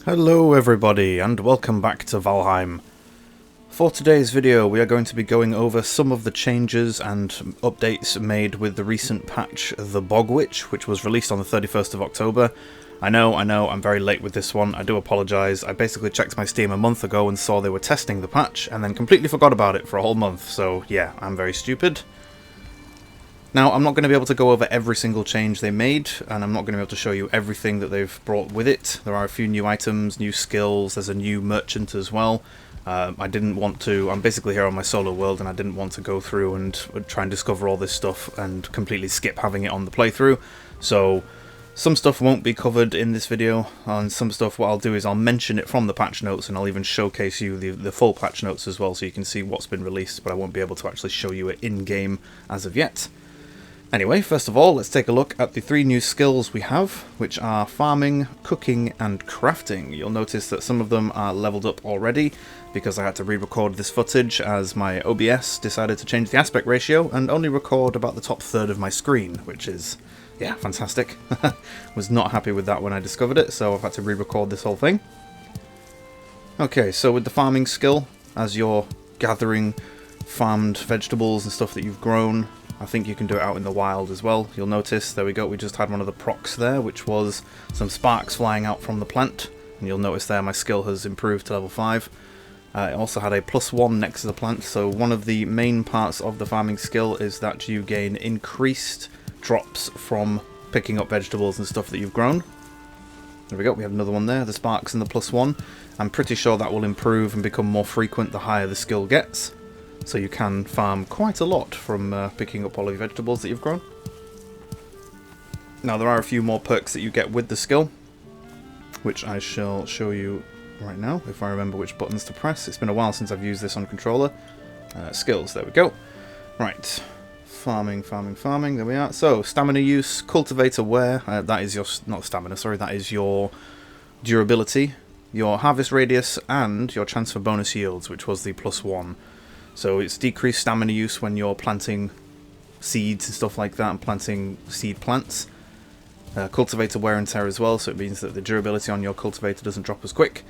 Hello everybody and welcome back to Valheim. For today's video we are going to be going over some of the changes and updates made with the recent patch the Bog Witch, which was released on the 31st of October. I know, I'm very late with this one, I do apologise. I basically checked my Steam a month ago and saw they were testing the patch and then completely forgot about it for a whole month, so yeah, I'm very stupid. Now, I'm not going to be able to go over every single change they made, and I'm not going to be able to show you everything that they've brought with it. There are a few new items, new skills, there's a new merchant as well. I didn't want to, I'm basically here on my solo world, and I didn't want to go through and try and discover all this stuff and completely skip having it on the playthrough. So, some stuff won't be covered in this video, and some stuff what I'll do is I'll mention it from the patch notes, and I'll even showcase you the full patch notes as well, so you can see what's been released, but I won't be able to actually show you it in-game as of yet. Anyway, first of all, let's take a look at the three new skills we have, which are farming, cooking, and crafting. You'll notice that some of them are leveled up already, because I had to re-record this footage as my OBS decided to change the aspect ratio and only record about the top third of my screen, which is, yeah, fantastic. Was not happy with that when I discovered it, so I've had to re-record this whole thing. Okay, so with the farming skill, as you're gathering farmed vegetables and stuff that you've grown, I think you can do it out in the wild as well. You'll notice, there we go, we just had one of the procs there, which was some sparks flying out from the plant. And you'll notice there my skill has improved to level 5. It also had a +1 next to the plant, so one of the main parts of the farming skill is that you gain increased drops from picking up vegetables and stuff that you've grown. There we go, we have another one there, the sparks and the +1. I'm pretty sure that will improve and become more frequent the higher the skill gets. So you can farm quite a lot from picking up all of your vegetables that you've grown. Now there are a few more perks that you get with the skill, which I shall show you right now, if I remember which buttons to press. It's been a while since I've used this on controller. Skills, there we go. Right, farming, there we are. So, stamina use, cultivator wear, that is your, not stamina, sorry, that is your durability, your harvest radius, and your chance for bonus yields, which was the +1. So it's decreased stamina use when you're planting seeds and stuff like that, and planting seed plants. Cultivator wear and tear as well, so it means that the durability on your cultivator doesn't drop as quick.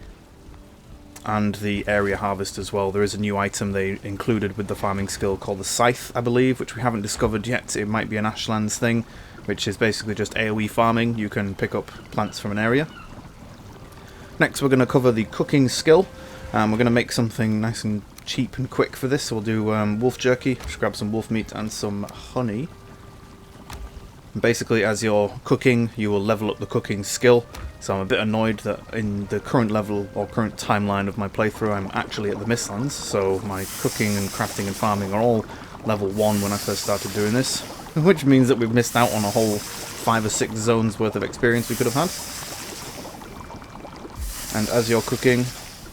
And the area harvest as well. There is a new item they included with the farming skill called the Scythe, I believe, which we haven't discovered yet. It might be an Ashlands thing, which is basically just AoE farming. You can pick up plants from an area. Next we're going to cover the cooking skill. We're going to make something nice and cheap and quick for this, so we'll do wolf jerky, just grab some wolf meat and some honey. And basically as you're cooking you will level up the cooking skill, so I'm a bit annoyed that in the current level or current timeline of my playthrough I'm actually at the Mistlands, so my cooking and crafting and farming are all level 1 when I first started doing this, which means that we've missed out on a whole 5 or 6 zones worth of experience we could have had. And as you're cooking,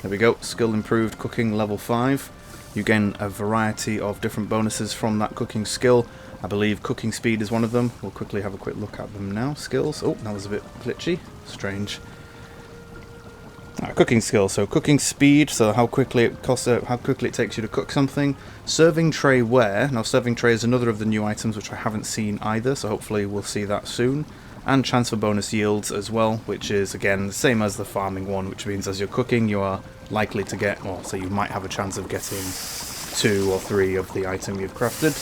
there we go, skill improved, cooking level 5. You gain a variety of different bonuses from that cooking skill. I believe cooking speed is one of them. We'll quickly have a quick look at them now. Skills. Oh, that was a bit glitchy. Strange. Cooking skill. So cooking speed, so how quickly it costs, how quickly it takes you to cook something. Serving tray wear. Now serving tray is another of the new items which I haven't seen either, so hopefully we'll see that soon. And chance for bonus yields as well, which is again the same as the farming one, which means as you're cooking you are likely to get, well, so you might have a chance of getting 2 or 3 of the item you've crafted.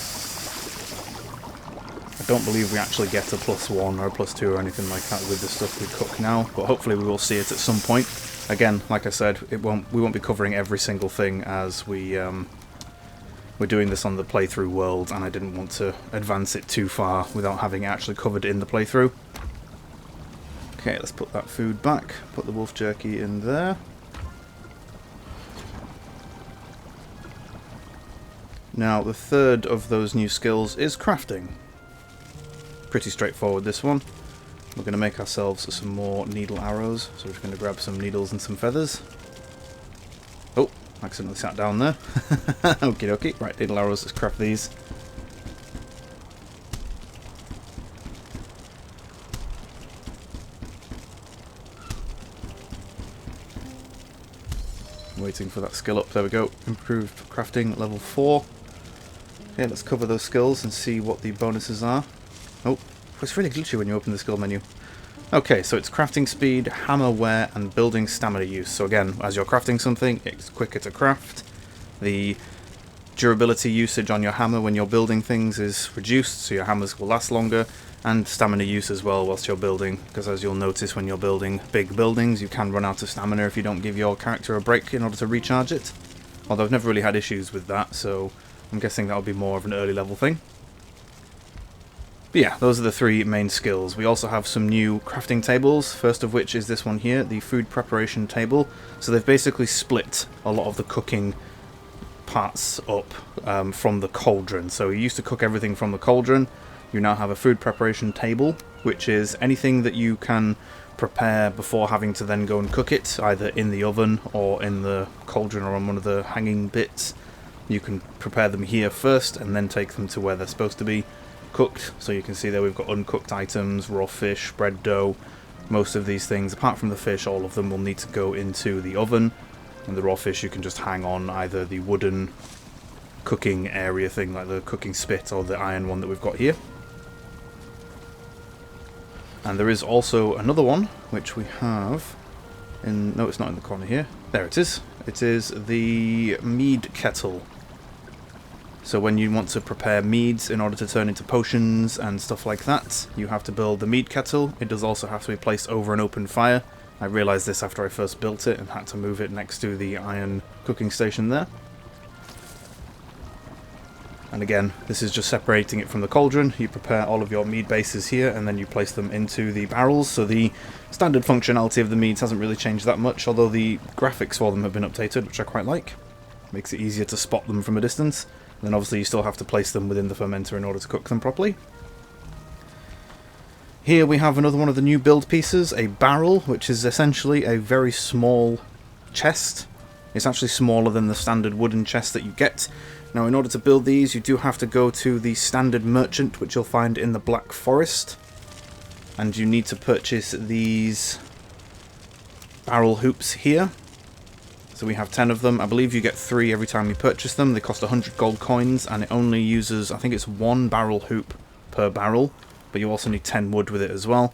I don't believe we actually get a +1 or a +2 or anything like that with the stuff we cook now, but hopefully we will see it at some point. Again, like I said, we won't be covering every single thing as we're doing this on the playthrough world, and I didn't want to advance it too far without having it actually covered in the playthrough. Okay, let's put that food back, put the wolf jerky in there. Now, the third of those new skills is crafting. Pretty straightforward, this one. We're going to make ourselves some more needle arrows, so we're just going to grab some needles and some feathers. Oh, accidentally sat down there. Okie dokie. Right, needle arrows, let's craft these. Waiting for that skill up, there we go. Improved crafting, level 4. Okay, let's cover those skills and see what the bonuses are. Oh, it's really glitchy when you open the skill menu. Okay, so it's crafting speed, hammer wear, and building stamina use. So again, as you're crafting something, it's quicker to craft. The durability usage on your hammer when you're building things is reduced, so your hammers will last longer, and stamina use as well whilst you're building, because as you'll notice when you're building big buildings, you can run out of stamina if you don't give your character a break in order to recharge it. Although I've never really had issues with that, so I'm guessing that'll be more of an early level thing. But yeah, those are the three main skills. We also have some new crafting tables, first of which is this one here, the food preparation table. So they've basically split a lot of the cooking parts up from the cauldron. So you used to cook everything from the cauldron. You now have a food preparation table, which is anything that you can prepare before having to then go and cook it, either in the oven or in the cauldron or on one of the hanging bits. You can prepare them here first and then take them to where they're supposed to be cooked. So you can see there we've got uncooked items, raw fish, bread dough. Most of these things, apart from the fish, all of them will need to go into the oven. And the raw fish you can just hang on either the wooden cooking area thing, like the cooking spit, or the iron one that we've got here. And there is also another one, which we have in... no, it's not in the corner here. There it is. It is the mead kettle. So when you want to prepare meads in order to turn into potions and stuff like that, you have to build the mead kettle. It does also have to be placed over an open fire. I realised this after I first built it and had to move it next to the iron cooking station there. And again, this is just separating it from the cauldron. You prepare all of your mead bases here and then you place them into the barrels. So the standard functionality of the meads hasn't really changed that much, although the graphics for them have been updated, which I quite like. Makes it easier to spot them from a distance. And then obviously you still have to place them within the fermenter in order to cook them properly. Here we have another one of the new build pieces, a barrel, which is essentially a very small chest. It's actually smaller than the standard wooden chest that you get. Now in order to build these you do have to go to the standard merchant, which you'll find in the Black Forest. And you need to purchase these barrel hoops here. So we have 10 of them. I believe you get 3 every time you purchase them. They cost 100 gold coins, and it only uses, I think it's 1 barrel hoop per barrel, but you also need 10 wood with it as well.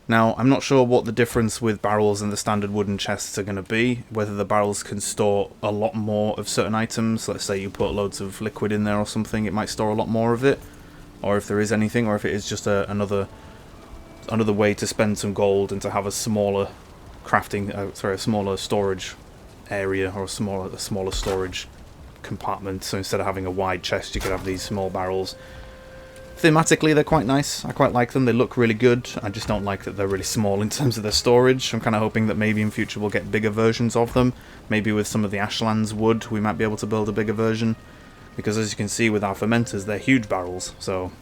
Now, I'm not sure what the difference with barrels and the standard wooden chests are going to be, whether the barrels can store a lot more of certain items. Let's say you put loads of liquid in there or something, it might store a lot more of it, or if there is anything, or if it is just another way to spend some gold and to have a smaller a smaller storage area, or a smaller storage compartment. So instead of having a wide chest, you could have these small barrels. Thematically, they're quite nice. I quite like them. They look really good. I just don't like that they're really small in terms of their storage. I'm kind of hoping that maybe in future we'll get bigger versions of them. Maybe with some of the Ashlands wood, we might be able to build a bigger version. Because as you can see with our fermenters, they're huge barrels. So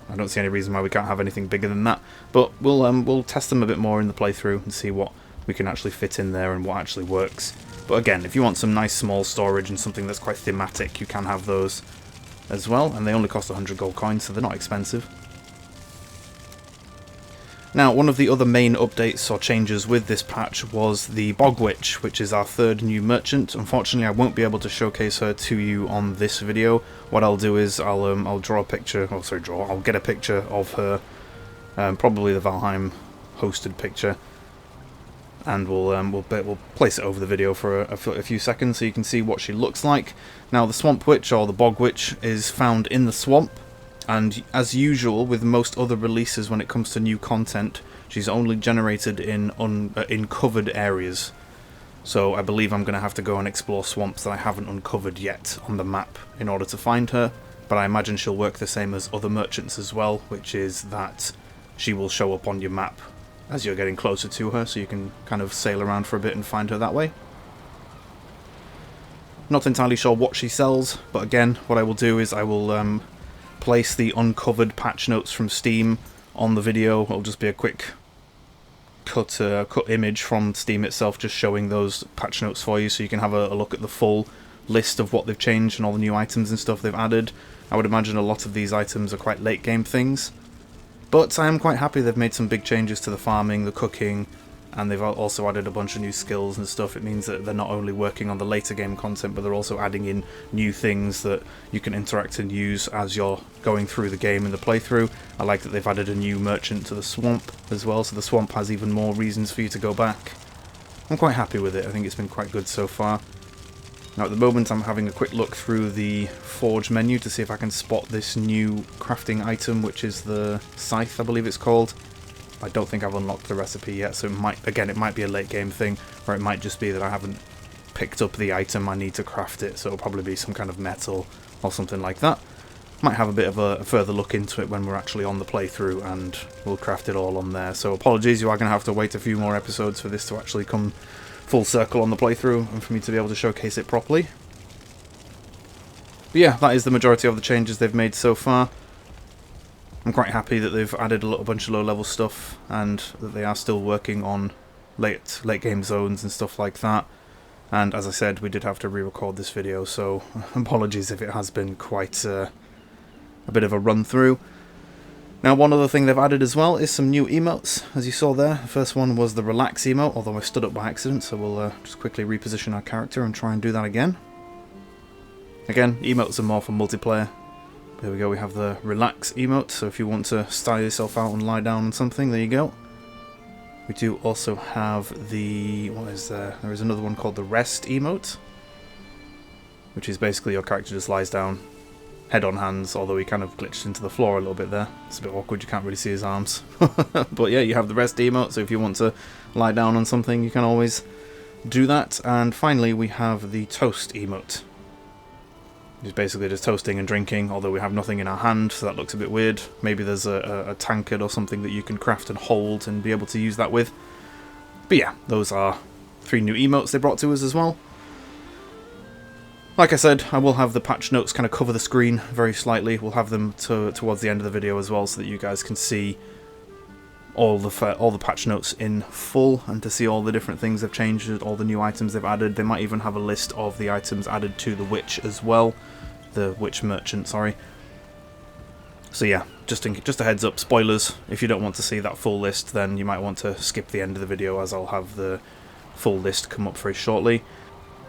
I don't see any reason why we can't have anything bigger than that. But we'll test them a bit more in the playthrough and see what we can actually fit in there and what actually works. But again, if you want some nice small storage and something that's quite thematic, you can have those as well, and they only cost 100 gold coins, so they're not expensive. Now, one of the other main updates or changes with this patch was the Bog Witch, which is our third new merchant. Unfortunately, I won't be able to showcase her to you on this video. What I'll do is I'll draw a picture, I'll get a picture of her, probably the Valheim hosted picture, and we'll place it over the video for a few seconds so you can see what she looks like. Now, the Swamp Witch, or the Bog Witch, is found in the swamp, and as usual with most other releases when it comes to new content, she's only generated in covered areas. So I believe I'm going to have to go and explore swamps that I haven't uncovered yet on the map in order to find her, but I imagine she'll work the same as other merchants as well, which is that she will show up on your map as you're getting closer to her, so you can kind of sail around for a bit and find her that way. Not entirely sure what she sells, but again, what I will do is I will place the uncovered patch notes from Steam on the video. It'll just be a quick cut image from Steam itself, just showing those patch notes for you, so you can have a look at the full list of what they've changed and all the new items and stuff they've added. I would imagine a lot of these items are quite late game things, but I am quite happy they've made some big changes to the farming, the cooking, and they've also added a bunch of new skills and stuff. It means that they're not only working on the later game content, but they're also adding in new things that you can interact and use as you're going through the game in the playthrough. I like that they've added a new merchant to the swamp as well, so the swamp has even more reasons for you to go back. I'm quite happy with it. I think it's been quite good so far. Now at the moment I'm having a quick look through the Forge menu to see if I can spot this new crafting item, which is the scythe, I believe it's called. I don't think I've unlocked the recipe yet, so it might be a late game thing, or it might just be that I haven't picked up the item I need to craft it, so it'll probably be some kind of metal or something like that. Might have a bit of a further look into it when we're actually on the playthrough, and we'll craft it all on there. So apologies, you are going to have to wait a few more episodes for this to actually come full circle on the playthrough and for me to be able to showcase it properly. But yeah, that is the majority of the changes they've made so far. I'm quite happy that they've added a little bunch of low-level stuff, and that they are still working on late game zones and stuff like that. And as I said, we did have to re-record this video, so apologies if it has been quite a bit of a run-through. Now, one other thing they've added as well is some new emotes, as you saw there. The first one was the relax emote, although I stood up by accident, so we'll just quickly reposition our character and try and do that again. Again, emotes are more for multiplayer. There we go, we have the relax emote, so if you want to style yourself out and lie down on something, there you go. We do also have the, what is there? There is another one called the rest emote, which is basically your character just lies down, head on hands, although he kind of glitched into the floor a little bit there. It's a bit awkward, you can't really see his arms. But yeah, you have the rest emote, so if you want to lie down on something, you can always do that. And finally, we have the toast emote. It's basically just toasting and drinking, although we have nothing in our hand, so that looks a bit weird. Maybe there's a tankard or something that you can craft and hold and be able to use that with. But yeah, those are 3 new emotes they brought to us as well. Like I said, I will have the patch notes kind of cover the screen very slightly. We'll have them towards the end of the video as well, so that you guys can see all the patch notes in full, and to see all the different things they've changed, all the new items they've added. They might even have a list of the items added to the witch as well, the witch merchant, sorry. So yeah, just a heads up, spoilers. If you don't want to see that full list, then you might want to skip the end of the video, as I'll have the full list come up very shortly.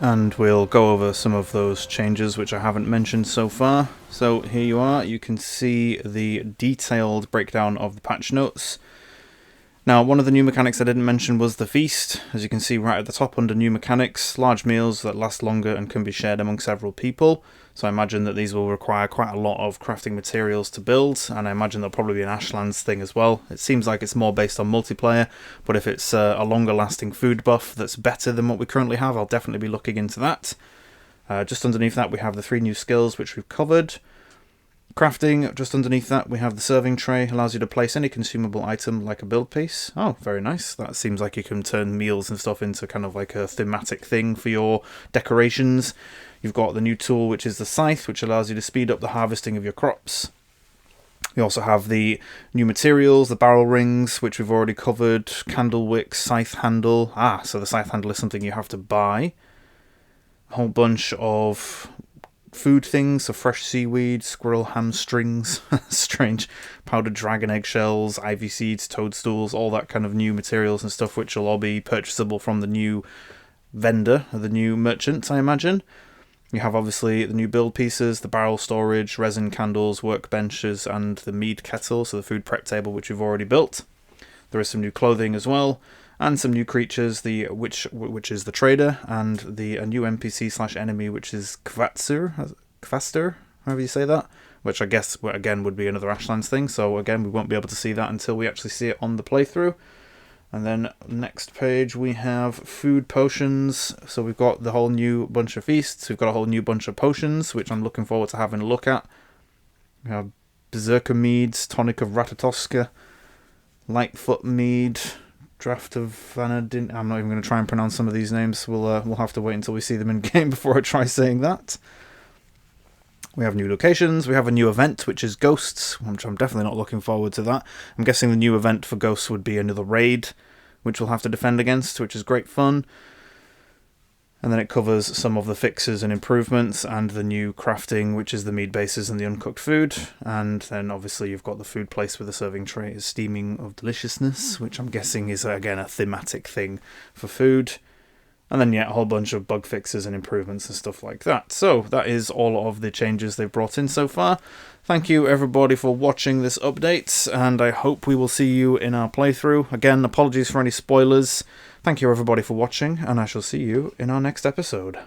And we'll go over some of those changes which I haven't mentioned so far. So here you are, you can see the detailed breakdown of the patch notes. Now, one of the new mechanics I didn't mention was the feast. As you can see right at the top under new mechanics, large meals that last longer and can be shared among several people. So I imagine that these will require quite a lot of crafting materials to build, and I imagine there'll probably be an Ashlands thing as well. It seems like it's more based on multiplayer, but if it's a longer lasting food buff that's better than what we currently have, I'll definitely be looking into that. Just underneath that we have the 3 new skills which we've covered. Crafting, just underneath that we have the serving tray, allows you to place any consumable item like a build piece. Oh, very nice. That seems like you can turn meals and stuff into kind of like a thematic thing for your decorations. You've got the new tool which is the scythe, which allows you to speed up the harvesting of your crops. We also have the new materials, the barrel rings, which we've already covered, candle wick, scythe handle. So the scythe handle is something you have to buy. A whole bunch of food things, so fresh seaweed, squirrel hamstrings, strange, powdered dragon eggshells, ivy seeds, toadstools, all that kind of new materials and stuff, which will all be purchasable from the new vendor, or the new merchant, I imagine. You have obviously the new build pieces, the barrel storage, resin candles, workbenches, and the mead kettle, so the food prep table, which we've already built. There is some new clothing as well, and some new creatures, the which is the trader, and a new NPC/enemy, which is Kvaster, however you say that, which I guess, again, would be another Ashlands thing, so again, we won't be able to see that until we actually see it on the playthrough. And then next page we have food potions, so we've got the whole new bunch of feasts, we've got a whole new bunch of potions, which I'm looking forward to having a look at. We have Berserker Meads, Tonic of Ratatoska, Lightfoot Mead, Draft of Vanadin. I'm not even going to try and pronounce some of these names. We'll have to wait until we see them in game before I try saying that. We have new locations. We have a new event, which is Ghosts, which I'm definitely not looking forward to that. I'm guessing the new event for Ghosts would be another raid, which we'll have to defend against, which is great fun. And then it covers some of the fixes and improvements and the new crafting, which is the mead bases and the uncooked food. And then obviously you've got the food place with the serving tray is steaming of deliciousness, which I'm guessing is again a thematic thing for food. And then, yeah, a whole bunch of bug fixes and improvements and stuff like that. So that is all of the changes they've brought in so far. Thank you, everybody, for watching this update, and I hope we will see you in our playthrough. Again, apologies for any spoilers. Thank you, everybody, for watching, and I shall see you in our next episode.